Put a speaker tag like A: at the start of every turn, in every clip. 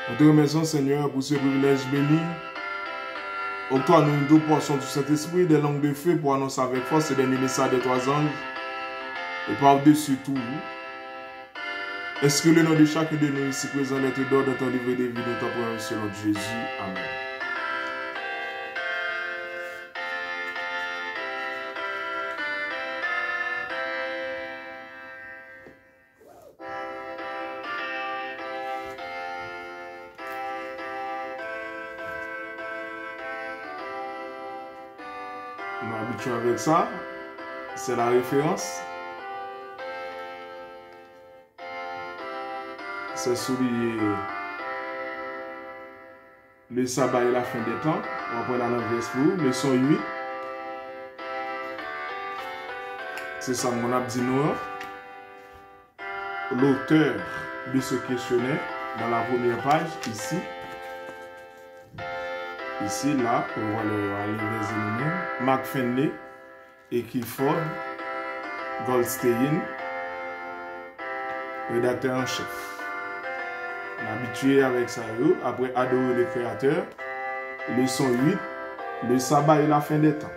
A: Nous te remercions, Seigneur, pour ce privilège béni. Octroie-nous une double portion du Saint-Esprit, des langues de feu pour annoncer avec force et des messages des trois anges. Et par-dessus tout, inscris le nom de chacun de nous ici présents, l'être d'or de ton livre de vie, de ton premier selon Jésus. Amen. Nous habituons avec ça. C'est la référence. C'est souligné le sabbat et la fin des temps. On va prendre la langue pour leçon 8. C'est ça mon a dit nous. L'auteur de ce questionnaire dans la première page ici. Ici, là, on voit le résumé. Mark Finley, Ekiford, Goldstein, rédacteur en chef. On est habitué avec ça. Après, adorer le Créateur. Leçon 8, le sabbat et la fin des temps.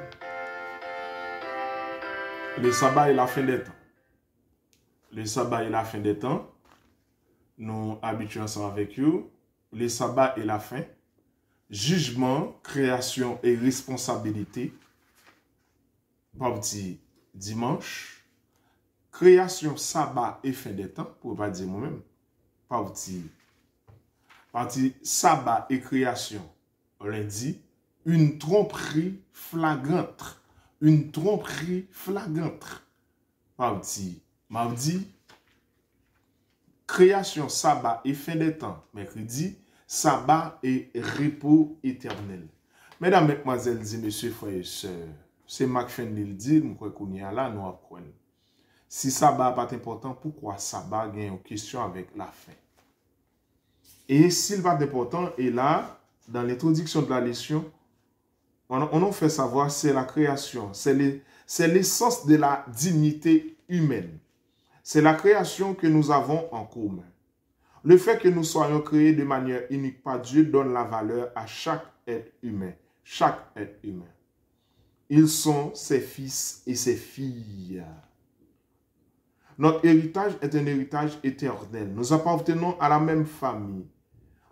A: Le sabbat et la fin des temps. Le sabbat et la fin des temps. Nous habituons ensemble avec vous. Le sabbat et la fin. Jugement, création et responsabilité. Partie dimanche. Création, sabbat et fin des temps. Pour ne pas dire moi-même. Partie sabbat et création. Lundi. Une tromperie flagrante. Une tromperie flagrante. Partie mardi. Création, sabbat et fin des temps. Mercredi. Sabbat et repos éternel. Mesdames, mesdemoiselles et messieurs, frères et sœurs, c'est Mark Finley le dit, nous croyons qu'on y a là, nous apprenons. Si sabbat n'est pas important, pourquoi sabbat gagne une question avec la fin? Et s'il va important, et là, dans l'introduction de la leçon, on en fait savoir, c'est la création, c'est l'essence de la dignité humaine. C'est la création que nous avons en commun. Le fait que nous soyons créés de manière unique par Dieu donne la valeur à chaque être humain. Chaque être humain. Ils sont ses fils et ses filles. Notre héritage est un héritage éternel. Nous appartenons à la même famille.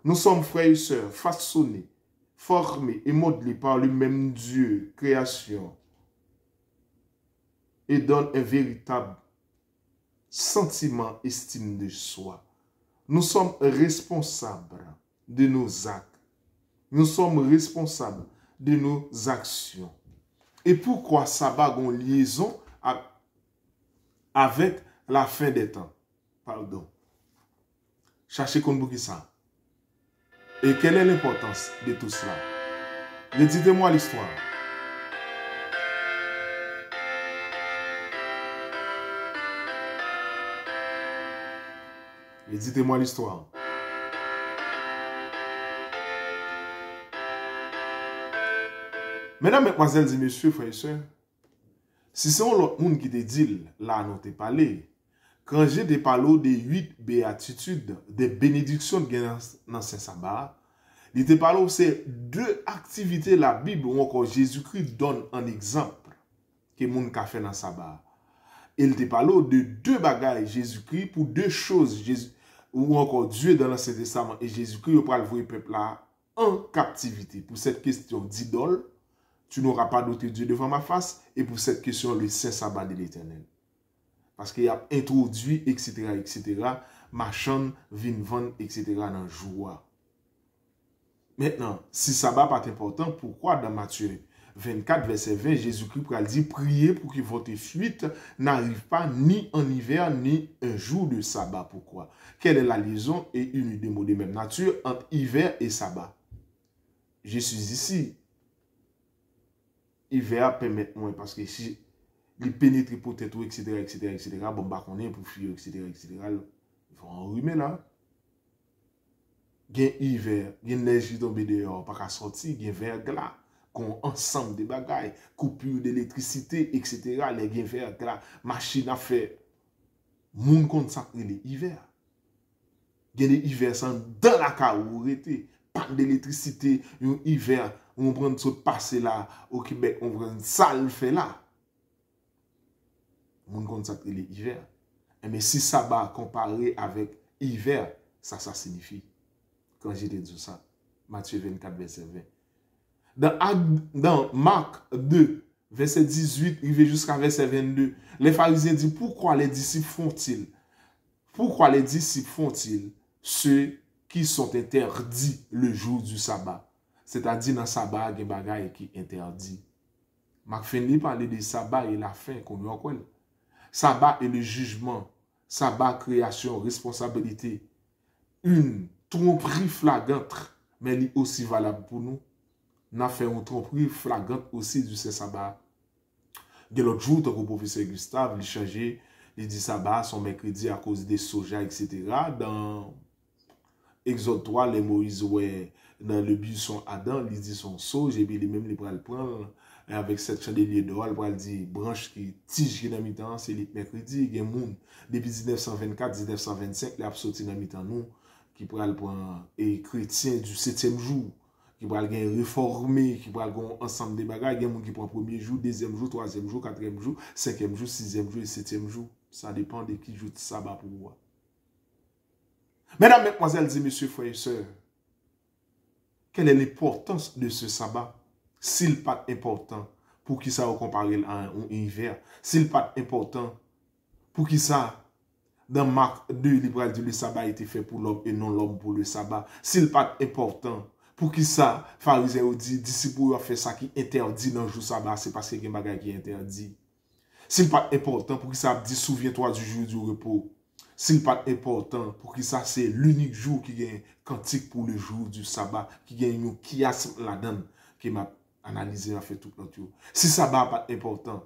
A: Nous sommes frères et sœurs, façonnés, formés et modelés par le même Dieu, création, et donne un véritable sentiment, estime de soi. Nous sommes responsables de nos actes. Nous sommes responsables de nos actions. Et pourquoi sabbat a une liaison avec la fin des temps? Pardon. Cherchez comme ça. Et quelle est l'importance de tout cela? Dites-moi l'histoire. Et dites-moi l'histoire. Mesdames, mesdemoiselles et messieurs, frères et sœurs, si c'est l'autre monde qui te dit, là, nous te parlé, quand j'ai te parlé des 8 béatitudes, des bénédictions dans ce sabbat, il te parlé c'est 2 activités la Bible où encore Jésus-Christ donne un exemple que monde a fait dans le sabbat. Il te parlé de 2 bagailles Jésus-Christ pour 2 choses. Ou encore Dieu dans l'Ancien Testament et Jésus-Christ pour le voir peuple là en captivité. Pour cette question d'idole, tu n'auras pas d'autre Dieu devant ma face. Et pour cette question, le saint sabbat de l'Éternel. Parce qu'il a introduit, etc., machin, vin, vendre, etc., dans joie. Maintenant, si sabbat n'est pas important, pourquoi dans Matthieu 24, verset 20, Jésus-Christ dit, priez pour que votre fuite n'arrive pas ni en hiver, ni un jour de sabbat. Pourquoi? Quelle est la liaison et une des mots de même nature entre hiver et sabbat? Je suis ici. Hiver permet moins parce que si il pénètre peut-être, etc., bon, bah, on est pour fuir, etc., il faut enrhumer là. Il y a hiver, il y a neige qui tombe dehors, pas qu'à sortir, il y a verglas. Qu'on ensemble de bagailles, coupure d'électricité, etc. Les gains verts, la machine à faire. Moun kon sacré l'hiver. gen des hivers sans dans la carourete, pas d'électricité, un hiver, on prend ce passer là au Québec, on prend ça le fait là. Moun kon ça les hiver. Mais si ça va comparer avec hiver, ça signifie. Quand j'ai dit ça, Matthieu 24, verset 20. Dans Marc 2, verset 18, arrivé jusqu'à verset 22, les pharisiens disent, pourquoi les disciples font-ils? Pourquoi les disciples font-ils ceux qui sont interdits le jour du sabbat? C'est-à-dire dans le sabbat, il y a des bagailles qui sont interdits. Marc Fenley parlait de sabbat et la fin qu'on y a quoi. Sabbat et le jugement. Sabbat, création, responsabilité. Une tromperie flagrante, mais elle est aussi valable pour nous. Nous avons fait une tromperie flagrante aussi du sabbat. De l'autre jour, le professeur Gustave, il changeait, il dit sabbat, son mercredi à cause des soja, etc. Dans Exode 3, les Moïse, ouais, dans le buisson Adam, il dit son sauge, et puis lui même il va le prendre. Avec cette chandelier d'or, il va dire branche qui tige qui dans mi-temps, c'est le mercredi, il y a monde depuis 1924, 1925, il a sorti dans mi-temps nous, qui pourra le prendre, et chrétien du 7e jour, qui pourra le réformer, qui pourra le ensemble des bagages, il y a monde qui prend premier jour, deuxième jour, troisième jour, quatrième jour, cinquième jour, sixième jour et septième jour. Ça dépend de qui joue de sabbat pour vous. Mesdames, mesdemoiselles et messieurs, frères et sœurs, quelle est l'importance de ce sabbat? S'il n'est pas important, pour qui ça va comparer à un hiver? S'il n'est pas important, pour qui ça, dans Marc 2, il dit le sabbat a été fait pour l'homme et non l'homme pour le sabbat? S'il n'est pas important, pour qui ça, pharisiens dit, disciples ont fait ça qui interdit dans le jour sabbat, c'est parce qu'il y a un bagage qui est interdit. S'il n'est pas important, pour qui ça dit, souviens-toi du jour du repos? S'il n'est pas important, pour qui ça, c'est l'unique jour qui gagne cantique pour le jour du sabbat, qui gagne un chiasme là-dedans, qui m'a analysé, a fait tout notre jour. Si sabbat n'est pas important,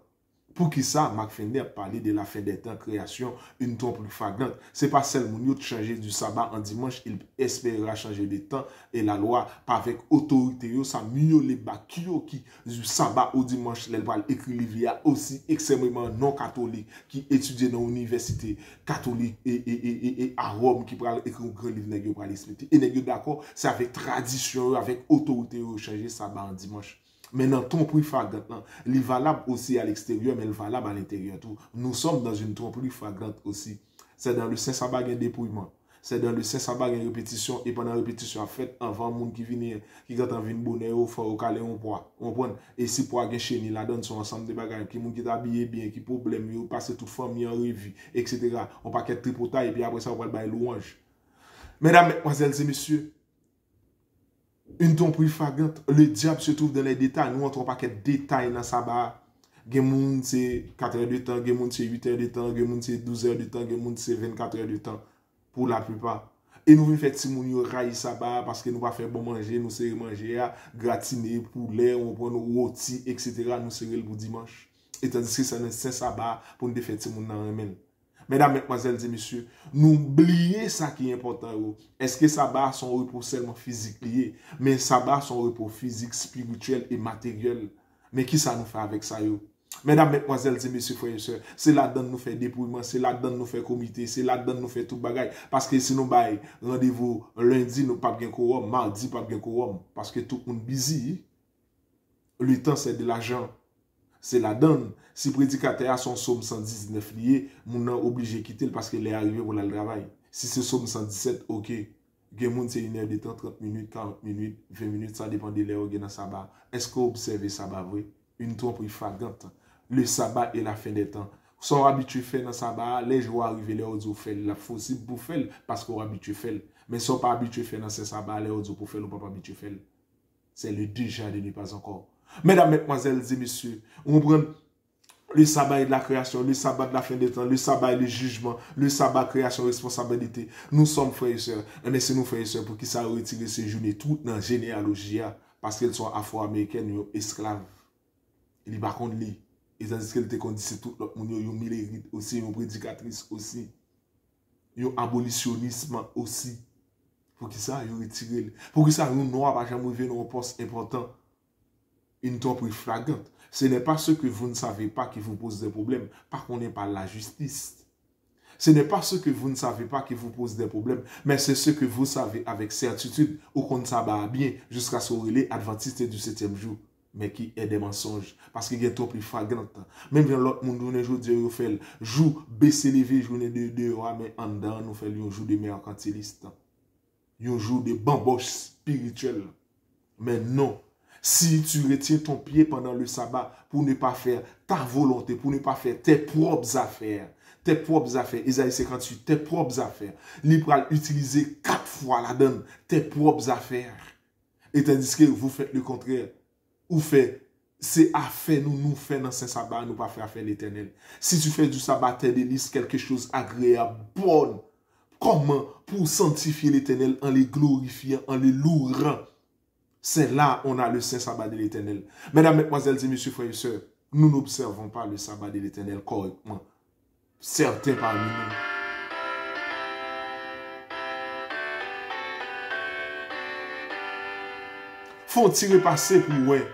A: pour qui ça, Marc Fenley a parlé de la fin des temps, création, une temps plus flagrante. Ce n'est pas seulement de changer du sabbat en dimanche, il espérera changer des temps et la loi, pas avec autorité, ça mieux les bakio qui, du sabbat au dimanche, les va écrire aussi extrêmement non catholique, qui étudie dans l'université catholique et à Rome, qui pourra écrire un grand livre, pour l'expliquer. Et n'est d'accord, c'est avec tradition, avec autorité, changer sabbat en dimanche. Maintenant, tromperie flagrante, il est valable aussi à l'extérieur, mais il est valable à l'intérieur. Nous sommes dans une tromperie flagrante aussi. C'est dans le Saint-Sabbat, il y a un dépouillement. C'est dans le Saint-Sabbat, il y a une répétition. Et pendant la répétition, en fait, avant, le monde qui vient, qui gâte en vin bonheur, au fort, au calé, on poids. Et si poids, il y a chéni, la donne son ensemble de bagages, qui monde qui est habillé bien, qui problème, il passe toute famille en revue, etc. On paquet de tripotaille, et puis après ça, on va le bailler louange. Mesdames, mesdemoiselles et messieurs, une tromperie flagrante, le diable se trouve dans les détails. Nous, on trouve pas de détails dans sabbat. Gen c'est 4 heures de temps, gen c'est 8 heures de temps, gen c'est 12 heures de temps, gen c'est 24 heures de temps, pour la plupart. Et nous, faisons si nous raille sabbat parce que nous pas faire bon manger, nous serons manger, gratiner, poulet, on prend nos rôtis, etc. Nous serons pour dimanche. Et tandis que c'est un saint sabbat pour nous faire si nous dans remède. Mesdames, mesdemoiselles et messieurs, n'oubliez ça qui est important. Est-ce que sabbat son repos seulement physique lié, mais sabbat son repos physique, spirituel et matériel. Mais qui ça nous fait avec ça yo? Mesdames, mesdemoiselles et messieurs, frères et sœurs, c'est là-dedans nous fait dépouillement, c'est là-dedans nous fait comité, c'est là-dedans nous fait tout bagaille. Parce que si nous bail rendez-vous lundi, nous pas bien quorum, mardi pas bien quorum, parce que tout le monde busy. Le temps c'est de l'argent. C'est la donne. Si le prédicateur a son psaume 119 lié, mon est obligé de quitter parce qu'il est arrivé pour le travail. Si c'est psaume 117, ok. C'est 1 heure de temps, 30 minutes, 40 minutes, 20 minutes, ça dépend de l'heure dans le sabbat. Est-ce que vous observez le sabbat, oui? Une tromperie flagrante. Le sabbat est la fin des temps. Sont habitués à faire dans le sabbat, les jours arrivent, les autres font la fausse pour faire parce qu'on est habitué à faire. Mais sont pas habitués à faire dans ce sabbat, les autres pour faire, ou pas habitué à faire. C'est le déjà de ne pas encore. Mesdames, mesdemoiselles et messieurs, on prend le sabbat de la création, le sabbat de la fin des temps, le sabbat et le jugement, le sabbat, création, responsabilité. Nous sommes frères et sœurs. Mais c'est nous frères et sœurs pour qui ça a retiré ces journées toutes dans la généalogie parce qu'elles sont afro-américaines, esclaves. Il n'y a pas contre lui. Et tandis qu'elle te dit c'est tout l'autre monde, ils milérite aussi, ils prédicatrice aussi. Ils abolitionnisme aussi. Pour qui ça, ils retiré. Pour qui ça, nous noirs, pas jamais arrivé dans un poste important. Une tromperie flagrante. Ce n'est pas ce que vous ne savez pas qui vous pose des problèmes. Par contre, on n'est pas la justice. Ce n'est pas ce que vous ne savez pas qui vous pose des problèmes, mais c'est ce que vous savez avec certitude au compte sabbat bien jusqu'à ce relais adventiste du 7e jour, mais qui est des mensonges parce qu'il y a trop plus flagrant. Même dans l'autre monde, on jour Dieu fait jour baisser lever journée de mais en dedans nous fait un jour de mercantiliste, un jour de bamboche spirituel. Mais non. Si tu retiens ton pied pendant le sabbat pour ne pas faire ta volonté, pour ne pas faire tes propres affaires, Isaïe 58, tes propres affaires, il va utiliser 4 fois la donne, tes propres affaires. Et tandis que vous faites le contraire, ou fait, c'est affaire nous fait dans ce sabbat, nous pas faire affaire l'éternel. Si tu fais du sabbat tes délices, quelque chose agréable, bon, comment pour sanctifier l'éternel en les glorifiant, en les louant? C'est là on a le saint sabbat de l'Éternel. Mesdames, mesdemoiselles et messieurs, frères et sœurs, nous n'observons pas le sabbat de l'Éternel correctement. Certains parmi nous. Font tirer passer pour ouais.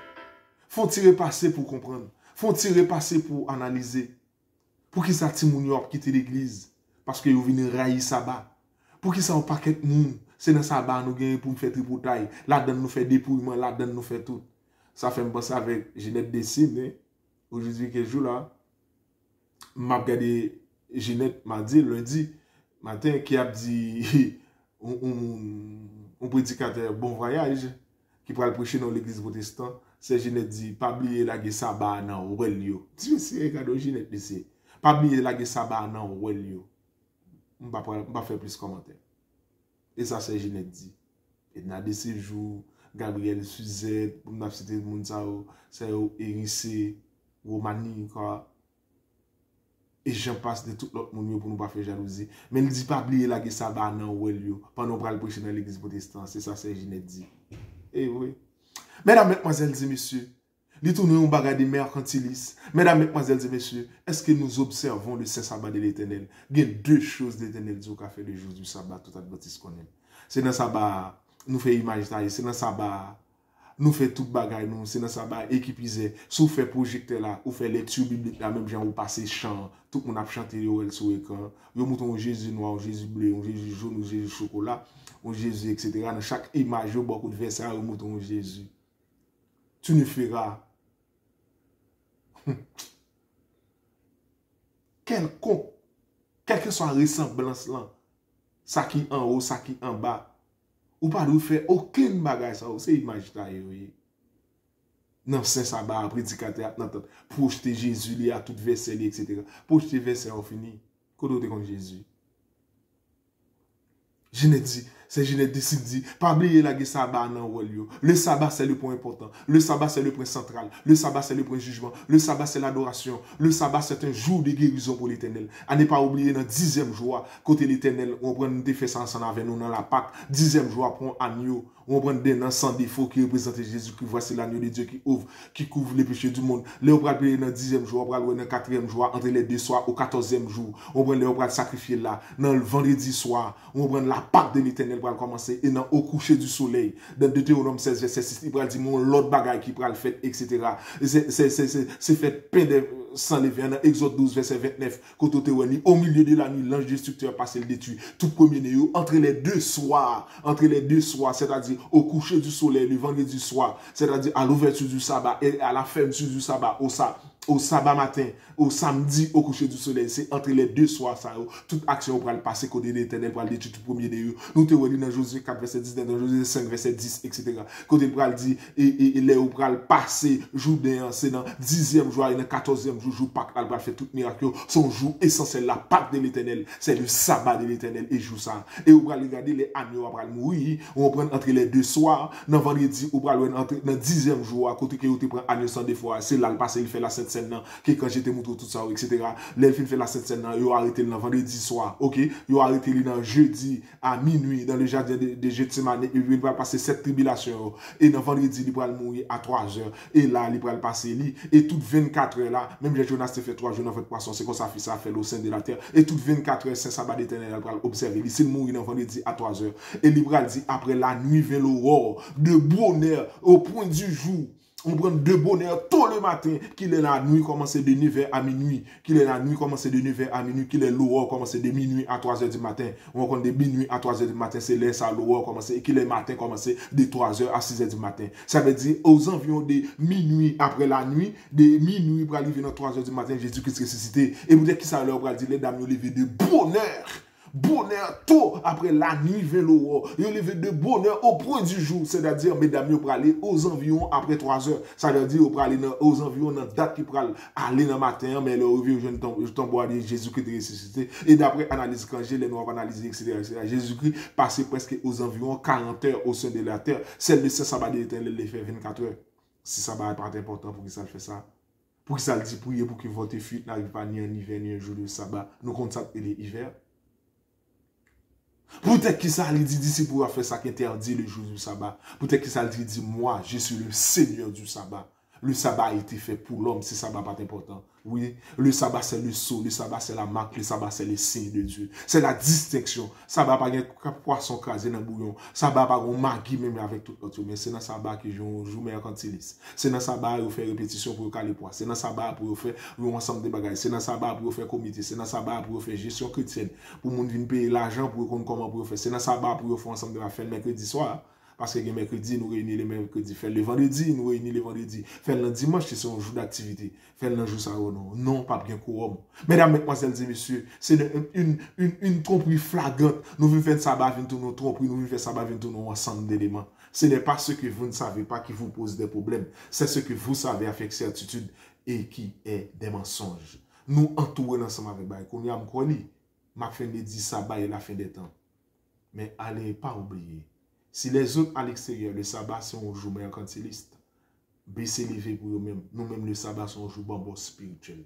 A: Font tirer passer pour comprendre. Font tirer passer pour analyser. Pour qui ça timounio quitter l'église? Parce que vous venez railler sabbat. Pour qui ça on paquet de monde? C'est dans ça bas nous gagnons pour nous faire tripoutaille. Là-dedans nous fait dépouillement, là-dedans nous fait tout. Ça fait me penser avec Ginette Dessine. Aujourd'hui, quel jour là? M'a regardé Ginette m'a dit lundi matin qui a dit un prédicateur bon voyage qui pourra le prêcher dans l'église protestante. C'est Ginette dit pas oublier la guerre sabbat dans Aurelio. Tu sais regarde Ginette Dessine. Pas oublier la guerre sabbat dans Aurelio. On va faire plus de commentaires. Et ça, c'est Ginette dit. Et dans ces jours, Gabriel Suzette, pour nous citer Mounsao, c'est Hérissé, Romani, quoi. Et j'en passe de tout l'autre monde pour nous pas faire jalousie. Mais il ne dit pas oublier la guerre sabbat dans Ouelio, pendant qu'on va le prêcher dans l'église protestante. C'est ça, c'est Ginette dit. Et oui. Mesdames, mesdemoiselles et messieurs, les tournons un bagage de mercantilisme. Mesdames, mesdemoiselles et messieurs, est-ce que nous observons le saint sabbat de l'Éternel? Il y a 2 choses de l'Éternel qui ont fait le jour du sabbat, tout adventiste qu'on aime. C'est dans le sabbat, nous faisons image taille, c'est dans le sabbat, nous faisons tout bagage, c'est dans le sabbat équipisé. Si vous faites projecteur là, vous faites lecture biblique là, même gens vous passez chant, tout le monde a chanté sur l'écran. Vous montrez un Jésus noir, un Jésus bleu, un Jésus jaune, un Jésus chocolat, un Jésus, etc. Dans chaque image, il y a beaucoup de versets, vous montrez un Jésus. Tu ne feras quelconque, quelle que soit la ressemblance là, ça qui en haut, ça qui en bas, ou pas de faire aucun bagage ça, c'est image là, non, c'est ça, bah, prédicateur, projeter Jésus, à tout verset, etc. Projeter verset, on finit. Quand on est contre Jésus. Ginette dit, pas oublier la guerre sabbat dans Ouelio. Le sabbat, c'est le point important. Le sabbat, c'est le point central. Le sabbat, c'est le point de jugement. Le sabbat, c'est l'adoration. Le sabbat, c'est un jour de guérison pour l'Éternel. À ne pas oublier dans 10e jour, côté l'Éternel, on prend des faits ensemble avec nous dans la Pâque. 10e jour, prend agneau. On prend des noms sans défaut qui représentent Jésus-Christ. Voici l'agneau de Dieu qui couvre les péchés du monde. Là, on prend dans le 10e jour, on prend dans le 4e jour, entre les 2 soirs au 14e jour. On prend sacrifier là, dans le vendredi soir. On prend la Pâque de l'Éternel pour commencer. Et dans au coucher du soleil, dans Deutéronome 16, verset 6, il va dire mon l'autre bagaille qui prend le fait, etc. C'est fait pain de sang levé. Dans Exode 12, verset 29, quand au milieu de la nuit, l'ange destructeur passe le détruit. Tout premier néo, entre les 2 soirs, c'est-à-dire au coucher du soleil, le vendredi soir, c'est-à-dire à l'ouverture du sabbat et à la fermeture du sabbat, au sabbat matin, au samedi, au coucher du soleil, c'est entre les 2 soirs, ça, toute action pour le passer côté de l'Éternel, pour le détruire tout premier de eux. Nous te voyons dans Josué 4, verset 10, dans Josué 5, verset 10, etc. Côté pour le dire, et les ou pour le passer, jour d'un, c'est dans 10e jour, et dans 14e jour, Pâques, elle va faire tout miracle, son jour essentiel, la Pâque de l'Éternel, c'est le sabbat de l'Éternel, et jour ça. Et on va regarder les agneaux, on va mourir, on prend entre les 2 soirs, dans vendredi, on va entrer dans 10e jour, à côté que vous te prend agneau sans défaut, c'est là le passé, il fait la Sainte Seine, qui quand j'étais montré tout ça, etc. L'elfine fait la Sainte Seine, ils ont arrêté le vendredi soir, ok? Ils ont arrêté le jeudi à minuit, dans le jardin de Gethsemane, et il va passer 7 tribulations, et dans vendredi, il va mourir à 3 heures, et là, il va passer, et toutes 24 heures là, même Jonas te fait 3 jours dans votre poisson, c'est comme ça fait au sein de la terre, et toutes 24 heures, c'est sabbat d'éternel, il va observer, il s'est mourir dans vendredi à 3 heures, et il va dire, après la nuit vint l'aurore, de bonheur, au point du jour, On prend de bonheur tôt le matin, qu'il est la nuit, commence de 9h à minuit, qu'il est la nuit, commence de 9h à minuit, qu'il est l'aurore, commence de minuit à 3h du matin. On compte de minuit à 3h du matin, c'est là, ça, l'aurore commence, et qu'il est matin, commence de 3h à 6h du matin. Ça veut dire, aux environs de minuit après la nuit, de minuit pour arriver dans 3h du matin, Jésus-Christ ressuscité. Et vous dites qui ça leur va dire, les dames, ils levé de bonheur. Bonheur tôt après la nuit vers l'aurore. Ils levé de bonheur au point du jour. C'est-à-dire, mesdames, ils pour aller aux environs après 3 heures. Ça veut dire, pour aller aux environs dans date qui pour aller dans le matin, mais le revient, je tombe de Jésus-Christ est ressuscité. Et d'après analyse quand j'ai les noirs analysés, etc., Jésus-Christ passait presque aux environs 40 heures au sein de la terre. Celle de ce sabbat de l'Éternel, il fait 24 heures. Si ça va pas important pour que ça fait ça. Pour que ça le dit prier, pour que votre fuite n'arrive pas ni en hiver, ni un jour de sabbat. Nous comptons ça et l'hiver. Peut-être que ça lui dit d'ici pour faire ça qui interdit le jour du sabbat. Peut-être que ça lui dit, moi, je suis le Seigneur du sabbat. Le sabbat a été fait pour l'homme, si ça va pas important. Oui, le sabbat c'est le sceau, le sabbat c'est la marque, le sabbat c'est le signe de Dieu. C'est la distinction. Sabbat pas un poisson crasé dans le bouillon. Sabbat pas un magui même avec tout l'autre. Mais c'est dans sabbat que je joue mercantiliste. C'est dans sabbat où faire répétition pour caler poids. C'est dans sabbat pour faire un ensemble de bagages. C'est dans sabbat pour faire comité. C'est dans sabbat pour faire gestion chrétienne. Pour moun vin payer l'argent pour qu'on comment pour faire. C'est dans sabbat pour faire ensemble de la fête mercredi soir. Parce que le mercredi, nous réunissons le mercredi. Faire le vendredi, nous réunissons le vendredi. Faire le dimanche, c'est un jour d'activité. Faire le jour ça ou non. Non, pas bien quorum. Mesdames, mesdemoiselles et messieurs, c'est une tromperie flagrante. Nous venons faire sabbat, nous tromperie, nous venons faire sabbat, nous ensemble d'éléments. Ce n'est pas ce que vous ne savez pas qui vous pose des problèmes. C'est ce que vous savez avec certitude et qui est des mensonges. Nous entourons ensemble avec Baï. Qu'on y a encore dit, ma fin de 10 sabbat et la fin des temps. Mais allez pas oublier. Si les autres à l'extérieur, le sabbat, c'est un jour mercantiliste. Baissez les lever pour eux-mêmes. Nous-mêmes, le sabbat, c'est un jour bonbon spirituel.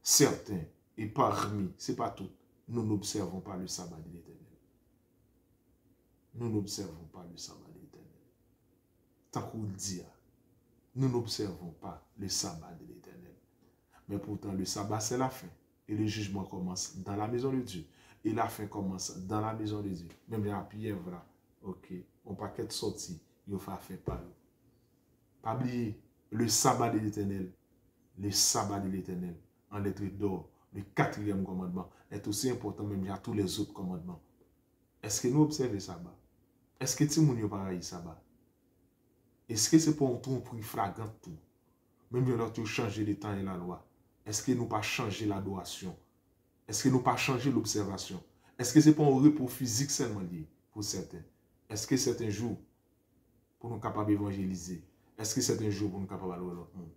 A: Certains, et parmi, c'est pas tout, nous n'observons pas le sabbat de l'Éternel. Nous n'observons pas le sabbat de l'Éternel. Tant qu'on le dit, nous n'observons pas le sabbat de l'Éternel. Mais pourtant, le sabbat, c'est la fin. Et le jugement commence dans la maison de Dieu. Et la fin commence dans la maison de Dieu. Même la pierre, voilà. Ok, on paquet de sortie, il faut faire par eux. Pas oublier le sabbat de l'Éternel, le sabbat de l'Éternel, en lettres d'or, le 4e commandement, est aussi important même à tous les autres commandements. Est-ce que nous observons le sabbat? Est-ce que tout le monde n'a pas le sabbat? Est-ce que c'est pour un tromperie flagrant tout? Même si nous changer le temps et la loi, est-ce que nous pas changer l'adoration? Est-ce que nous pas changer l'observation? Est-ce que c'est pour un repos physique seulement lié pour certains? Est-ce que c'est un jour pour nous capables d'évangéliser? Est-ce que c'est un jour pour nous capables de l'autre monde?